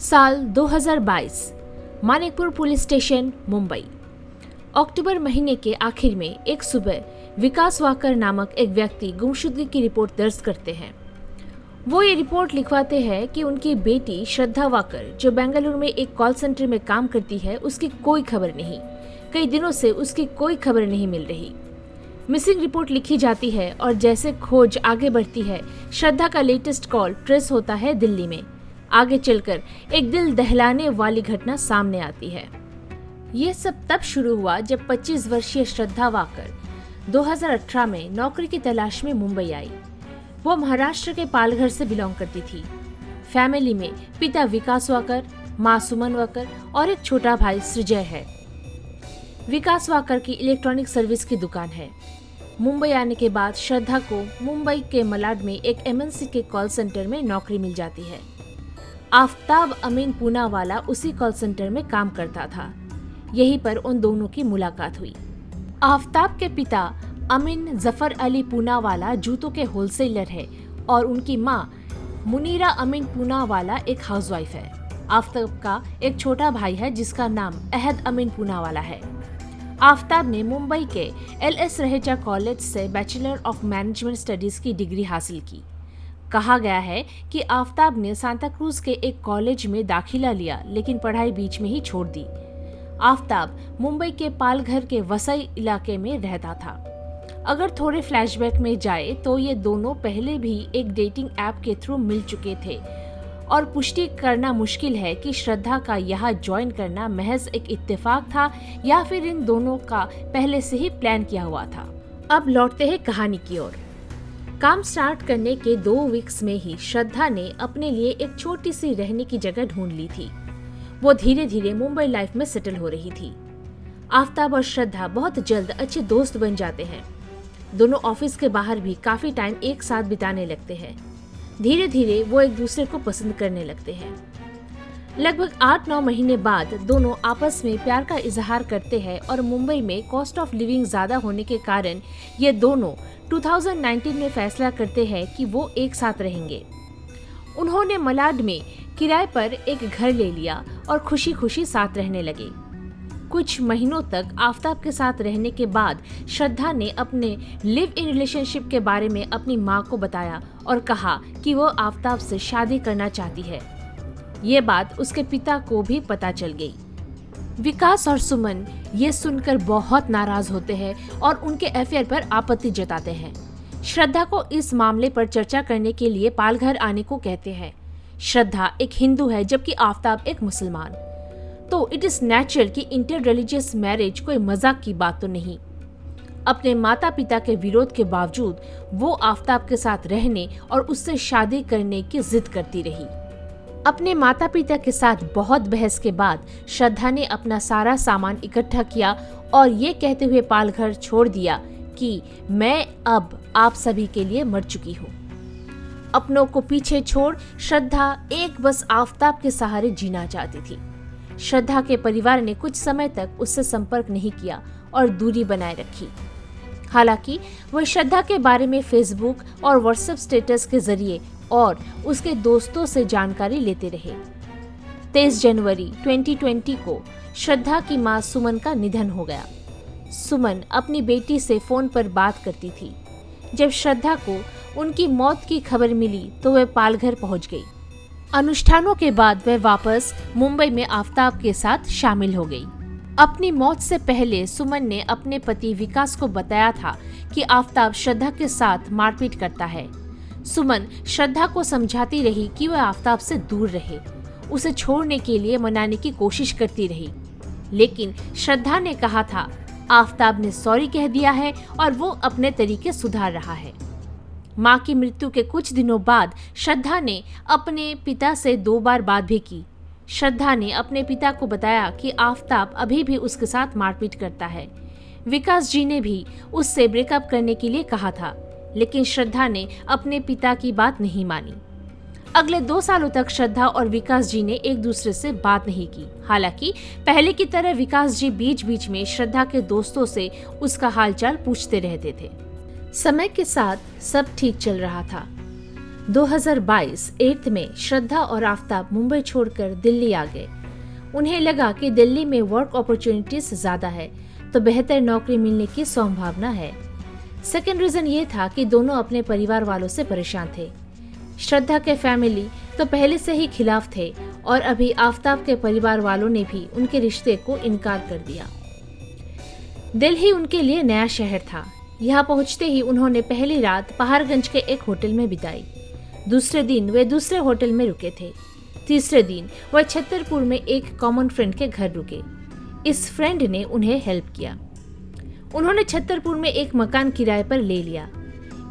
साल 2022, Manikpur police station, Mumbai. अक्टूबर महीने के आखिर में एक सुबह विकास वाकर नामक एक व्यक्ति गुमशुदगी की रिपोर्ट दर्ज करते हैं। वो ये रिपोर्ट लिखवाते हैं कि उनकी बेटी श्रद्धा वाकर, जो बेंगलुरु में एक कॉल सेंटर में काम करती है, उसकी कोई खबर नहीं। कई दिनों से उसकी कोई खबर नहीं मिल रही। मिसिंग रिपोर्ट लिखी जाती है और जैसे खोज आगे बढ़ती है, श्रद्धा का लेटेस्ट कॉल ट्रेस होता है दिल्ली में। आगे चलकर एक दिल दहलाने वाली घटना सामने आती है। ये सब तब शुरू हुआ जब 25 वर्षीय श्रद्धा वाकर 2018 में नौकरी की तलाश में मुंबई आई। वो महाराष्ट्र के पालघर से बिलोंग करती थी। फैमिली में पिता विकास वाकर, माँ सुमन वाकर और एक छोटा भाई सृजय है। विकास वाकर की इलेक्ट्रॉनिक सर्विस की दुकान है। मुंबई आने के बाद श्रद्धा को मुंबई के मलाड में एक एमएनसी के कॉल सेंटर में नौकरी मिल जाती है। आफ्ताब अमीन पूनावाला उसी कॉल सेंटर में काम करता था। यहीं पर उन दोनों की मुलाकात हुई। आफ्ताब के पिता अमीन जफर अली पूनावाला जूतों के होलसेलर है और उनकी मां मुनीरा अमीन पूनावाला एक हाउसवाइफ है। आफ्ताब का एक छोटा भाई है जिसका नाम अहद अमीन पूनावाला है। आफ्ताब ने मुंबई के LS रहेजा कॉलेज से बैचलर ऑफ मैनेजमेंट स्टडीज की डिग्री हासिल की। कहा गया है कि आफ्ताब ने सांता क्रूज के एक कॉलेज में दाखिला लिया, लेकिन पढ़ाई बीच में ही छोड़ दी। आफ्ताब मुंबई के पालघर के वसई इलाके में रहता था। अगर थोड़े फ्लैशबैक में जाए तो ये दोनों पहले भी एक डेटिंग ऐप के थ्रू मिल चुके थे और पुष्टि करना मुश्किल है कि श्रद्धा का यहाँ ज्वाइन करना महज एक इत्तेफाक था या फिर इन दोनों का पहले से ही प्लान किया हुआ था। अब लौटते हैं कहानी की ओर। काम स्टार्ट करने के 2 वीक्स में ही श्रद्धा ने अपने लिए एक छोटी सी रहने की जगह ढूंढ ली थी। वो धीरे धीरे मुंबई लाइफ में सेटल हो रही थी। आफ्ताब और श्रद्धा बहुत जल्द अच्छे दोस्त बन जाते हैं। दोनों ऑफिस के बाहर भी काफी टाइम एक साथ बिताने लगते हैं। धीरे धीरे वो एक दूसरे को पसंद करने लगते हैं। लगभग 8-9 महीने बाद दोनों आपस में प्यार का इजहार करते हैं और मुंबई में कॉस्ट ऑफ लिविंग ज्यादा होने के कारण ये दोनों 2019 में फैसला करते हैं कि वो एक साथ रहेंगे। उन्होंने मलाड में किराए पर एक घर ले लिया और खुशी खुशी साथ रहने लगे। कुछ महीनों तक आफ्ताब के साथ रहने के बाद श्रद्धा ने अपने लिव इन रिलेशनशिप के बारे में अपनी माँ को बताया और कहा कि वो आफ्ताब से शादी करना चाहती है। ये बात उसके पिता को भी पता चल गई। विकास और सुमन ये सुनकर बहुत नाराज होते हैं और उनके अफेयर पर आपत्ति जताते हैं। श्रद्धा को इस मामले पर चर्चा करने के लिए पालघर आने को कहते हैं। श्रद्धा एक हिंदू है जबकि आफ्ताब एक मुसलमान, तो इट इज नेचुरल कि इंटर रिलीजियस मैरिज कोई मजाक की बात तो नहीं। अपने माता पिता के विरोध के बावजूद वो आफ्ताब के साथ रहने और उससे शादी करने की जिद करती रही। अपने माता पिता के साथ बहुत बहस के बाद श्रद्धा ने अपना सारा सामान इकट्ठा किया और ये कहते हुए पालघर छोड़ दिया कि मैं अब आप सभी के लिए मर चुकी हूँ। अपनों को पीछे छोड़ श्रद्धा एक बस आफ्ताब के सहारे जीना चाहती थी। श्रद्धा के परिवार ने कुछ समय तक उससे संपर्क नहीं किया और दूरी बनाए रखी। हालांकि वह श्रद्धा के बारे में फेसबुक और व्हाट्सएप स्टेटस के जरिए और उसके दोस्तों से जानकारी लेते रहे। 23 जनवरी 2020 को श्रद्धा की मां सुमन का निधन हो गया। सुमन अपनी बेटी से फोन पर बात करती थी। जब श्रद्धा को उनकी मौत की खबर मिली तो वह पालघर पहुंच गई। अनुष्ठानों के बाद वह वापस मुंबई में आफ्ताब के साथ शामिल हो गई। अपनी मौत से पहले सुमन ने अपने पति विकास को बताया था कि आफ्ताब श्रद्धा के साथ मारपीट करता है। सुमन श्रद्धा को समझाती रही कि वह आफ्ताब से दूर रहे, उसे छोड़ने के लिए मनाने की कोशिश करती रही, लेकिन श्रद्धा ने कहा था आफ्ताब ने सॉरी कह दिया है और वो अपने तरीके सुधार रहा है। मां की मृत्यु के कुछ दिनों बाद श्रद्धा ने अपने पिता से 2 बार बात भी की। श्रद्धा ने अपने पिता को बताया कि आफ्ताब अभी भी उसके साथ मारपीट करता है। विकास जी ने भी उससे ब्रेकअप करने के लिए कहा था, लेकिन श्रद्धा ने अपने पिता की बात नहीं मानी। अगले 2 सालों तक श्रद्धा और विकास जी ने एक दूसरे से बात नहीं की। हालांकि पहले की तरह विकास जी बीच बीच में श्रद्धा के दोस्तों से उसका हालचाल पूछते रहते थे। समय के साथ सब ठीक चल रहा था। 2022 8 में श्रद्धा और आफताब मुंबई छोड़कर दिल्ली आ गए। उन्हें लगा कि दिल्ली में वर्क अपॉर्चुनिटीज ज्यादा है तो बेहतर नौकरी मिलने की संभावना है। सेकेंड रीजन ये था कि दोनों अपने परिवार वालों से परेशान थे। श्रद्धा के फैमिली तो पहले से ही खिलाफ थे और अभी आफताब के परिवार वालों ने भी उनके रिश्ते को इनकार कर दिया। दिल्ली उनके लिए नया शहर था। यहाँ पहुँचते ही उन्होंने पहली रात पहाड़गंज के एक होटल में बिताई। दूसरे दिन वे दूसरे होटल में रुके थे। तीसरे दिन वह छतरपुर में एक कॉमन फ्रेंड के घर रुके। इस फ्रेंड ने उन्हें हेल्प किया। उन्होंने छतरपुर में एक मकान किराए पर ले लिया।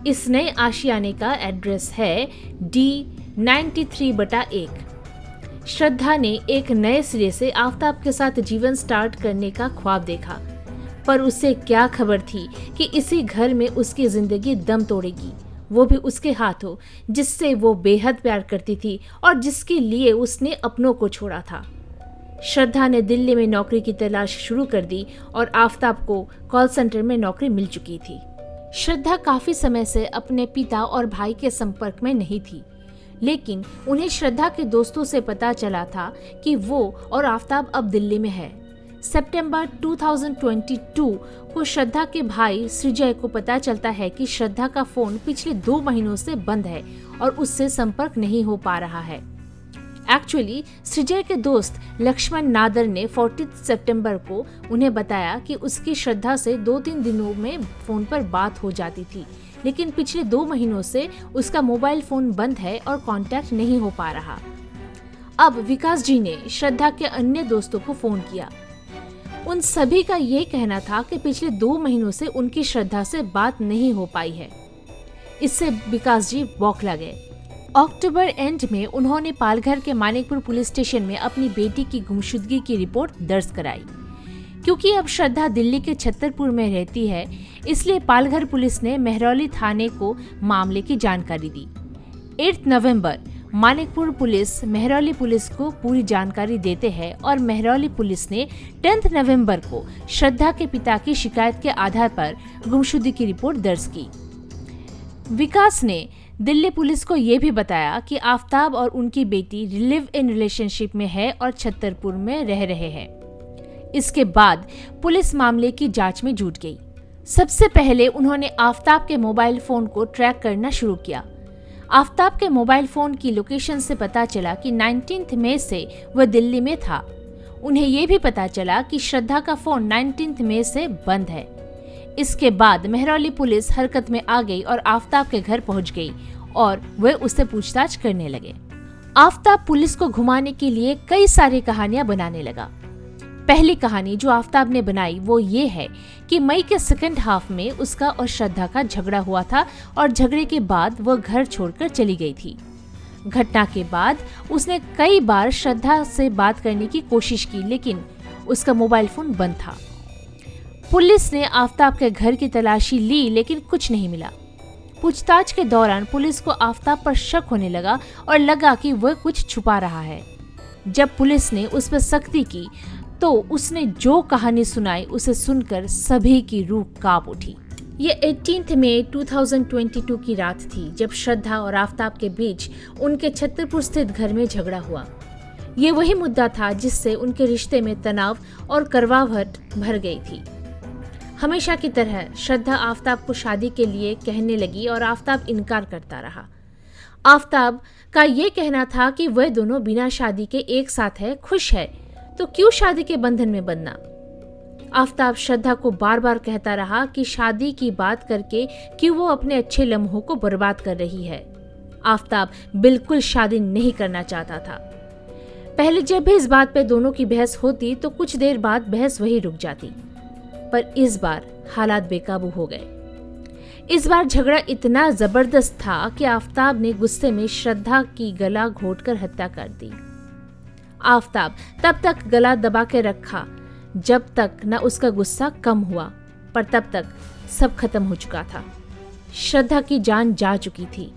इस नए आशियाने का एड्रेस है D93/1। श्रद्धा ने एक नए सिरे से आफताब के साथ जीवन स्टार्ट करने का ख्वाब देखा, पर उसे क्या खबर थी कि इसी घर में उसकी जिंदगी दम तोड़ेगी, वो भी उसके हाथों, जिससे वो बेहद प्यार करती थी और जिसके लिए उसने अपनों को छोड़ा था। श्रद्धा ने दिल्ली में नौकरी की तलाश शुरू कर दी और आफताब को कॉल सेंटर में नौकरी मिल चुकी थी। श्रद्धा काफी समय से अपने पिता और भाई के संपर्क में नहीं थी, लेकिन उन्हें श्रद्धा के दोस्तों से पता चला था कि वो और आफताब अब दिल्ली में है। सितंबर 2022 को श्रद्धा के भाई सृजय को पता चलता है कि श्रद्धा का फोन पिछले 2 महीनों से बंद है और उससे संपर्क नहीं हो पा रहा है। एक्चुअली सृजय के दोस्त लक्ष्मण नादर ने 14 सितंबर को उन्हें बताया कि उसकी श्रद्धा से 2-3 दिनों में फोन पर बात हो जाती थी, लेकिन पिछले 2 महीनों से उसका मोबाइल फोन बंद है और कांटेक्ट नहीं हो पा रहा। अब विकास जी ने श्रद्धा के अन्य दोस्तों को फोन किया। उन सभी का ये कहना था कि पिछले 2 महीनों से उनकी श्रद्धा से बात नहीं हो पाई है। इससे विकास जी बौखला गए। अक्टूबर एंड में उन्होंने पालघर के मानिकपुर पुलिस स्टेशन में अपनी बेटी की गुमशुदगी की रिपोर्ट दर्ज कराई। क्योंकि अब श्रद्धा दिल्ली के छतरपुर में रहती है, इसलिए पालघर पुलिस ने मेहरौली थाने को मामले की जानकारी दी। 8 नवंबर मानिकपुर पुलिस मेहरौली पुलिस को पूरी जानकारी देते हैं और मेहरौली पुलिस ने 10 नवंबर को श्रद्धा के पिता की शिकायत के आधार पर गुमशुदगी की रिपोर्ट दर्ज की। विकास ने दिल्ली पुलिस को ये भी बताया कि आफताब और उनकी बेटी लिव इन रिलेशनशिप में है और छतरपुर में रह रहे हैं। इसके बाद पुलिस मामले की जांच में जुट गई। सबसे पहले उन्होंने आफताब के मोबाइल फोन को ट्रैक करना शुरू किया। आफताब के मोबाइल फोन की लोकेशन से पता चला कि 19 मई से वह दिल्ली में था। उन्हें यह भी पता चला कि श्रद्धा का फोन 19 मई से बंद है। इसके बाद मेहरौली पुलिस हरकत में आ गई और आफताब के घर पहुंच गई और वे उससे पूछताछ करने लगे। आफताब पुलिस को घुमाने के लिए कई सारी कहानियां बनाने लगा। पहली कहानी जो आफताब ने बनाई वो ये है कि मई के सेकंड हाफ में उसका और श्रद्धा का झगड़ा हुआ था और झगड़े के बाद वह घर छोड़कर चली गई थी। घटना के बाद उसने कई बार श्रद्धा से बात करने की कोशिश की, लेकिन उसका मोबाइल फोन बंद था। पुलिस ने आफताब के घर की तलाशी ली, लेकिन कुछ नहीं मिला। पूछताछ के दौरान पुलिस को आफताब पर शक होने लगा और लगा कि वह कुछ छुपा रहा है। जब पुलिस ने उस पर सख्ती की तो उसने जो कहानी सुनाई उसे सुनकर सभी की रूह कांप उठी। ये 18 मई 2022 की रात थी जब श्रद्धा और आफताब के बीच उनके छतरपुर स्थित घर में झगड़ा हुआ। ये वही मुद्दा था जिससे उनके रिश्ते में तनाव और करवाहट भर गई थी। हमेशा की तरह श्रद्धा आफताब को शादी के लिए कहने लगी और आफताब इनकार करता रहा। आफताब का ये कहना था कि वह दोनों बिना शादी के एक साथ है, खुश है, तो क्यों शादी के बंधन में बंधना। आफताब श्रद्धा को बार बार कहता रहा कि शादी की बात करके क्यों वो अपने अच्छे लम्हों को बर्बाद कर रही है। आफताब बिल्कुल शादी नहीं करना चाहता था। पहले जब भी इस बात पे दोनों की बहस होती तो कुछ देर बाद बहस वही रुक जाती, पर इस बार हालात बेकाबू हो गए। इस बार झगड़ा इतना जबरदस्त था कि आफताब ने गुस्से में श्रद्धा की गला घोंटकर हत्या कर दी। आफताब तब तक गला दबा के रखा जब तक न उसका गुस्सा कम हुआ, पर तब तक सब खत्म हो चुका था। श्रद्धा की जान जा चुकी थी।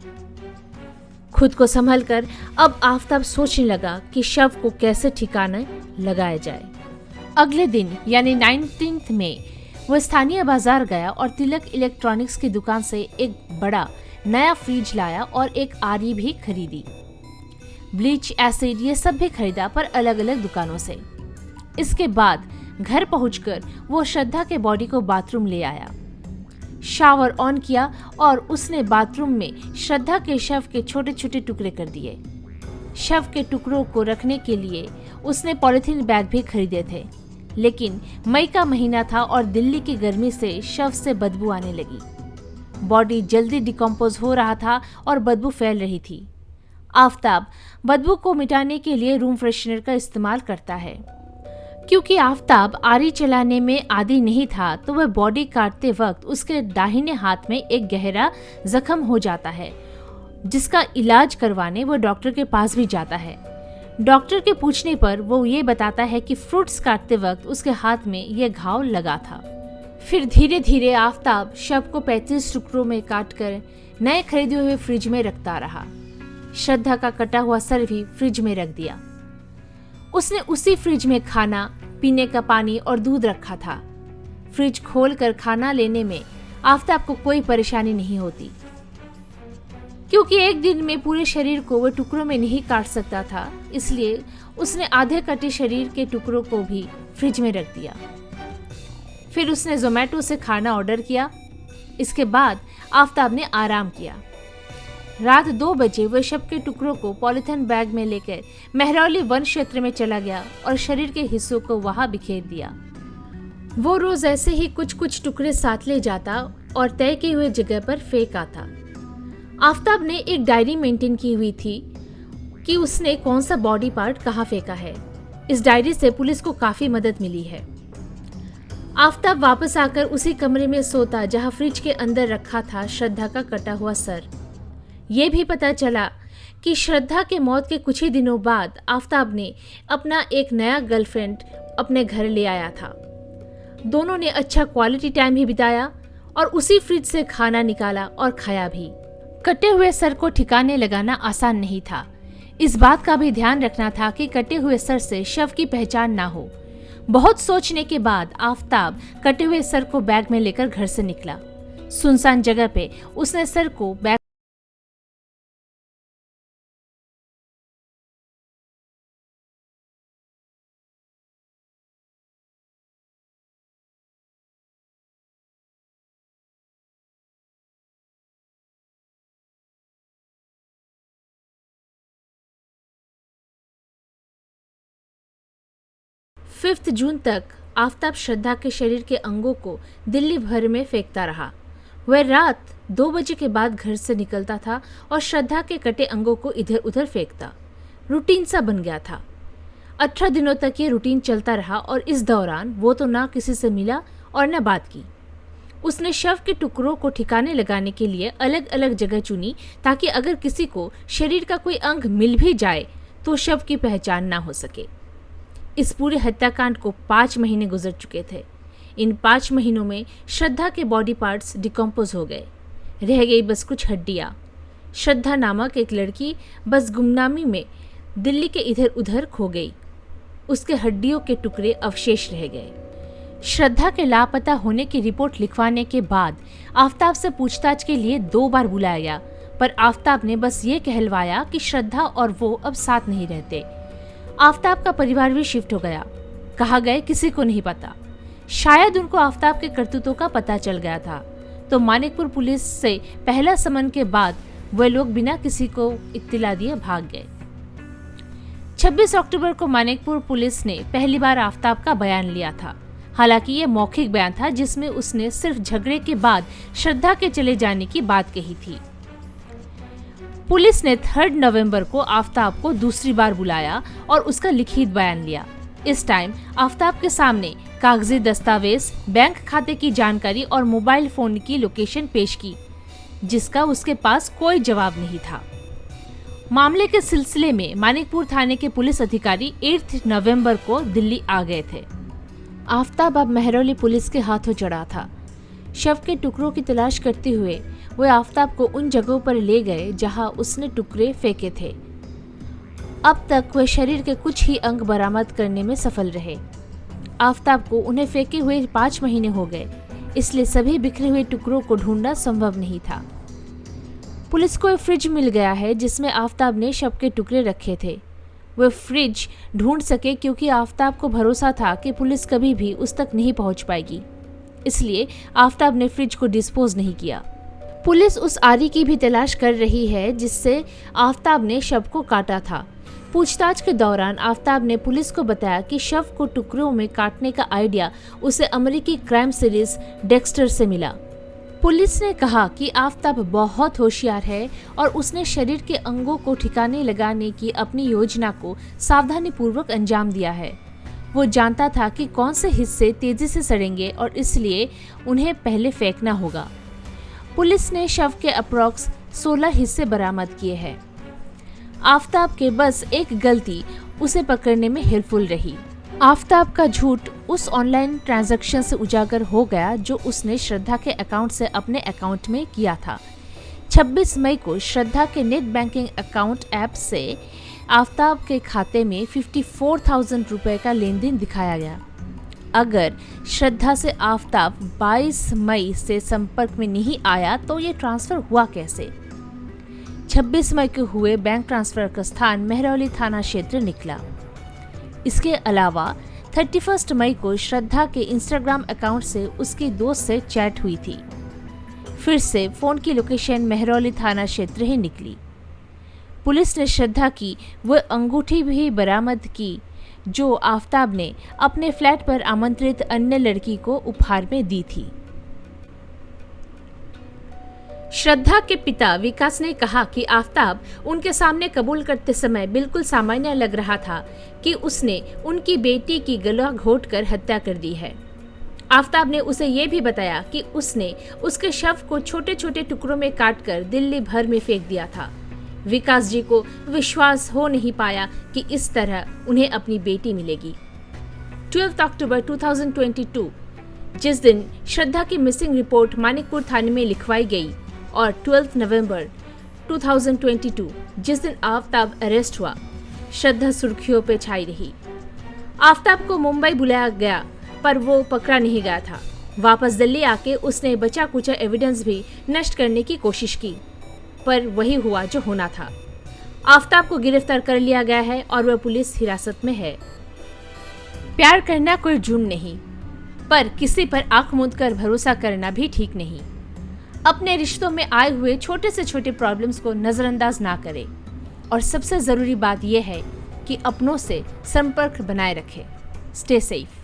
खुद को संभलकर अब आफताब सोचने लगा कि शव को कैसे ठिकाने लगाया जाए। अगले दिन यानी 19 मई वह स्थानीय बाजार गया और तिलक इलेक्ट्रॉनिक्स की दुकान से एक बड़ा नया फ्रिज लाया और एक आरी भी खरीदी। ब्लीच, एसिड ये सब भी खरीदा, पर अलग अलग दुकानों से। इसके बाद घर पहुंचकर वो श्रद्धा के बॉडी को बाथरूम ले आया, शावर ऑन किया और उसने बाथरूम में श्रद्धा के शव के छोटे छोटे टुकड़े कर दिए। शव के टुकड़ों को रखने के लिए उसने पॉलिथीन बैग भी खरीदे थे, लेकिन मई का महीना था और दिल्ली की गर्मी से शव से बदबू आने लगी। बॉडी जल्दी डिकम्पोज हो रहा था और बदबू फैल रही थी। आफताब बदबू को मिटाने के लिए रूम फ्रेशनर का इस्तेमाल करता है। क्योंकि आफताब आरी चलाने में आदी नहीं था, तो वह बॉडी काटते वक्त उसके दाहिने हाथ में एक गहरा जख्म हो जाता है, जिसका इलाज करवाने वो डॉक्टर के पास भी जाता है। डॉक्टर के पूछने पर वो ये बताता है कि फ्रूट्स काटते वक्त उसके हाथ में यह घाव लगा था। फिर धीरे धीरे आफताब शव को 35 टुकड़ों में काटकर नए खरीदे हुए फ्रिज में रखता रहा। श्रद्धा का कटा हुआ सर भी फ्रिज में रख दिया। उसने उसी फ्रिज में खाना, पीने का पानी और दूध रखा था। फ्रिज खोलकर खाना लेने में आफताब को कोई परेशानी नहीं होती, क्योंकि एक दिन में पूरे शरीर को वह टुकड़ों में नहीं काट सकता था, इसलिए उसने आधे कटे शरीर के टुकड़ों को भी फ्रिज में रख दिया। फिर उसने जोमेटो से खाना ऑर्डर किया। इसके बाद आफताब ने आराम किया। रात 2 बजे वह शव के टुकड़ों को पॉलिथीन बैग में लेकर मेहरौली वन क्षेत्र में चला गया और शरीर के हिस्सों को वहां बिखेर दिया। वो रोज ऐसे ही कुछ कुछ टुकड़े साथ ले जाता और तय किए हुए जगह पर फेंक आता। आफताब ने एक डायरी मेंटेन की हुई थी कि उसने कौन सा बॉडी पार्ट कहाँ फेंका है। इस डायरी से पुलिस को काफी मदद मिली है। आफताब वापस आकर उसी कमरे में सोता जहां फ्रिज के अंदर रखा था श्रद्धा का कटा हुआ सर। ये भी पता चला कि श्रद्धा के मौत के कुछ ही दिनों बाद आफताब ने अपना एक नया गर्लफ्रेंड अपने घर ले आया था। दोनों ने अच्छा क्वालिटी टाइम भी बिताया और उसी फ्रिज से खाना निकाला और खाया भी। कटे हुए सर को ठिकाने लगाना आसान नहीं था। इस बात का भी ध्यान रखना था कि कटे हुए सर से शव की पहचान ना हो। बहुत सोचने के बाद आफताब कटे हुए सर को बैग में लेकर घर से निकला। सुनसान जगह पे उसने सर को बैग फिफ्थ जून तक आफताब श्रद्धा के शरीर के अंगों को दिल्ली भर में फेंकता रहा। वह रात 2 बजे के बाद घर से निकलता था और श्रद्धा के कटे अंगों को इधर उधर फेंकता। रूटीन सा बन गया था। 18 दिनों तक ये रूटीन चलता रहा और इस दौरान वो तो ना किसी से मिला और न बात की। उसने शव के टुकड़ों को ठिकाने लगाने के लिए अलग अलग जगह चुनी, ताकि अगर किसी को शरीर का कोई अंग मिल भी जाए तो शव की पहचान ना हो सके। इस पूरे हत्याकांड को 5 महीने गुजर चुके थे। इन 5 महीनों में श्रद्धा के बॉडी पार्ट्स डिकम्पोज हो गए। रह गई बस कुछ हड्डियाँ। श्रद्धा नामक एक लड़की बस गुमनामी में दिल्ली के इधर उधर खो गई। उसके हड्डियों के टुकड़े अवशेष रह गए। श्रद्धा के लापता होने की रिपोर्ट लिखवाने के बाद आफताब से पूछताछ के लिए 2 बार बुलाया गया, पर आफताब ने बस ये कहलवाया कि श्रद्धा और वो अब साथ नहीं रहते। आफताब का परिवार भी शिफ्ट हो गया। कहा गए किसी को नहीं पता। शायद उनको आफताब के करतूतों का पता चल गया था, तो मानिकपुर पुलिस से पहला समन के बाद वे लोग बिना किसी को इत्तिला दिए भाग गए। 26 अक्टूबर को मानिकपुर पुलिस ने पहली बार आफताब का बयान लिया था। हालांकि ये मौखिक बयान था, जिसमें उसने सिर्फ झगड़े के बाद श्रद्धा के चले जाने की बात कही थी। पुलिस ने 3 नवंबर को आफताब को दूसरी बार बुलाया और उसका लिखित बयान लिया। इस टाइम आफताब के सामने कागजी दस्तावेज, बैंक खाते की जानकारी और मोबाइल फोन की लोकेशन पेश की, जिसका उसके पास कोई जवाब नहीं था। मामले के सिलसिले में मानिकपुर थाने के पुलिस अधिकारी 8 नवंबर को दिल्ली आ गए थे। आफताब अब मेहरौली पुलिस के हाथों चढ़ा था। शव के टुकड़ों की तलाश करते हुए वे आफताब को उन जगहों पर ले गए जहां उसने टुकड़े फेंके थे। अब तक वे शरीर के कुछ ही अंग बरामद करने में सफल रहे। आफताब को उन्हें फेंके हुए 5 महीने हो गए, इसलिए सभी बिखरे हुए टुकड़ों को ढूंढना संभव नहीं था। पुलिस को एक फ्रिज मिल गया है जिसमें आफताब ने शव के टुकड़े रखे थे। वह फ्रिज ढूंढ सके क्योंकि आफताब को भरोसा था कि पुलिस कभी भी उस तक नहीं पहुंच पाएगी, इसलिए आफताब ने फ्रिज को डिस्पोज नहीं किया। पुलिस उस आरी की भी तलाश कर रही है जिससे आफताब ने शव को काटा था। पूछताछ के दौरान आफताब ने पुलिस को बताया कि शव को टुकड़ों में काटने का आइडिया उसे अमेरिकी क्राइम सीरीज डेक्स्टर से मिला। पुलिस ने कहा कि आफताब बहुत होशियार है और उसने शरीर के अंगों को ठिकाने लगाने की अपनी योजना को सावधानीपूर्वक अंजाम दिया है। वो जानता था कि कौन से हिस्से तेजी से सड़ेंगे और इसलिए उन्हें पहले फेंकना होगा। पुलिस ने शव के अप्रॉक्स 16 हिस्से बरामद किए हैं। आफताब के बस एक गलती उसे पकड़ने में हेल्पफुल रही। आफताब का झूठ उस ऑनलाइन ट्रांजैक्शन से उजागर हो गया जो उसने श्रद्धा के अकाउंट से अपने अकाउंट में किया था। 26 मई को श्रद्धा के नेट बैंकिंग अकाउंट ऐप से आफताब के खाते में 54,000 रुपए का लेन देन दिखाया गया। अगर श्रद्धा से आफताब 22 मई से संपर्क में नहीं आया तो ये ट्रांसफर हुआ कैसे? 26 मई को हुए बैंक ट्रांसफर का स्थान मेहरौली थाना क्षेत्र निकला। इसके अलावा 31 मई को श्रद्धा के इंस्टाग्राम अकाउंट से उसकी दोस्त से चैट हुई थी। फिर से फोन की लोकेशन मेहरौली थाना क्षेत्र ही निकली। पुलिस ने श्रद्धा की वह अंगूठी भी बरामद की जो आफताब ने अपने फ्लैट पर आमंत्रित अन्य लड़की को उपहार में दी थी। श्रद्धा के पिता विकास ने कहा कि आफताब उनके सामने कबूल करते समय बिल्कुल सामान्य लग रहा था कि उसने उनकी बेटी की गला घोंटकर हत्या कर दी है। आफताब ने उसे ये भी बताया कि उसने उसके शव को छोटे छोटे टुकड़ों में काटकर दिल्ली भर में फेंक दिया था। विकास जी को विश्वास हो नहीं पाया कि इस तरह उन्हें अपनी बेटी मिलेगी। 12 अक्टूबर 2022 जिस दिन श्रद्धा की मिसिंग रिपोर्ट मानिकपुर थाने में लिखवाई गई और 12 नवंबर 2022 जिस दिन आफताब अरेस्ट हुआ, श्रद्धा सुर्खियों पे छाई रही। आफताब को मुंबई बुलाया गया पर वो पकड़ा नहीं गया था। वापस दिल्ली आके उसने बचा कुचा एविडेंस भी नष्ट करने की कोशिश की, पर वही हुआ जो होना था। आफताब को गिरफ्तार कर लिया गया है और वह पुलिस हिरासत में है। प्यार करना कोई जुर्म नहीं, पर किसी पर आंख मूंद कर भरोसा करना भी ठीक नहीं। अपने रिश्तों में आए हुए छोटे से छोटे प्रॉब्लम्स को नजरअंदाज ना करें और सबसे जरूरी बात यह है कि अपनों से संपर्क बनाए रखें। Stay safe.